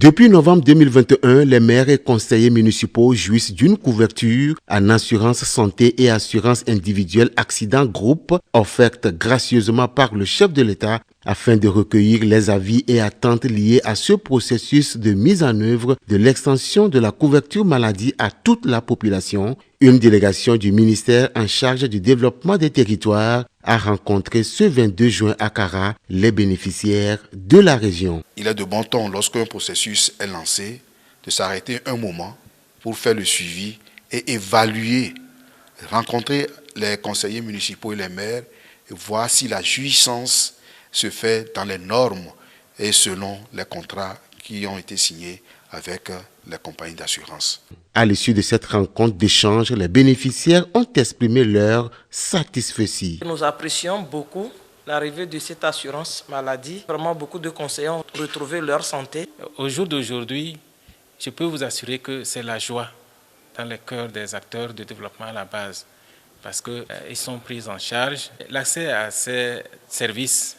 Depuis novembre 2021, les maires et conseillers municipaux jouissent d'une couverture en assurance santé et assurance individuelle accident groupe offerte gracieusement par le chef de l'État afin de recueillir les avis et attentes liés à ce processus de mise en œuvre de l'extension de la couverture maladie à toute la population. Une délégation du ministère en charge du développement des territoires a rencontré ce 22 juin à Kara les bénéficiaires de la région. Il est de bon ton, lorsqu'un processus est lancé, de s'arrêter un moment pour faire le suivi et évaluer, rencontrer les conseillers municipaux et les maires et voir si la jouissance se fait dans les normes et selon les contrats qui ont été signés avec les compagnies d'assurance. À l'issue de cette rencontre d'échange, les bénéficiaires ont exprimé leur satisfaction. Nous apprécions beaucoup l'arrivée de cette assurance maladie. Vraiment, beaucoup de conseillers ont retrouvé leur santé. Au jour d'aujourd'hui, je peux vous assurer que c'est la joie dans le cœur des acteurs de développement à la base parce qu'ils sont pris en charge. L'accès à ces services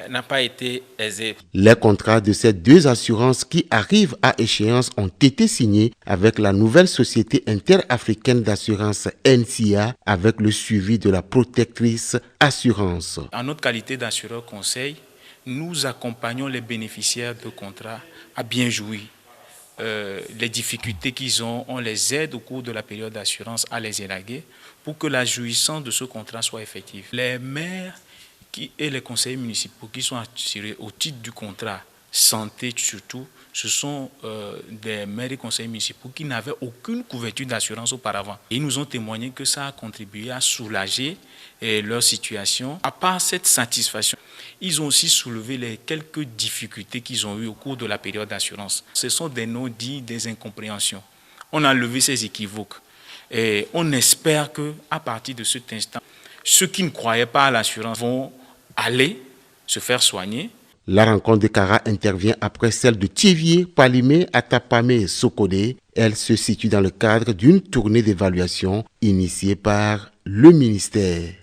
n'a pas été aisé. Les contrats de ces deux assurances qui arrivent à échéance ont été signés avec la nouvelle société interafricaine d'assurance NCA avec le suivi de la protectrice assurance. En notre qualité d'assureur conseil, nous accompagnons les bénéficiaires de contrats à bien jouir. Les difficultés qu'ils ont, on les aide au cours de la période d'assurance à les élaguer pour que la jouissance de ce contrat soit effective. Les maires et les conseillers municipaux qui sont assurés au titre du contrat santé surtout, ce sont des maires et conseillers municipaux qui n'avaient aucune couverture d'assurance auparavant. Ils nous ont témoigné que ça a contribué à soulager leur situation. À part cette satisfaction, ils ont aussi soulevé les quelques difficultés qu'ils ont eues au cours de la période d'assurance. Ce sont des non-dits, des incompréhensions. On a levé ces équivoques et on espère qu'à partir de cet instant, ceux qui ne croyaient pas à l'assurance vont aller se faire soigner. La rencontre de Kara intervient après celle de Tivier, Palimé, Atapame et Sokodé. Elle se situe dans le cadre d'une tournée d'évaluation initiée par le ministère.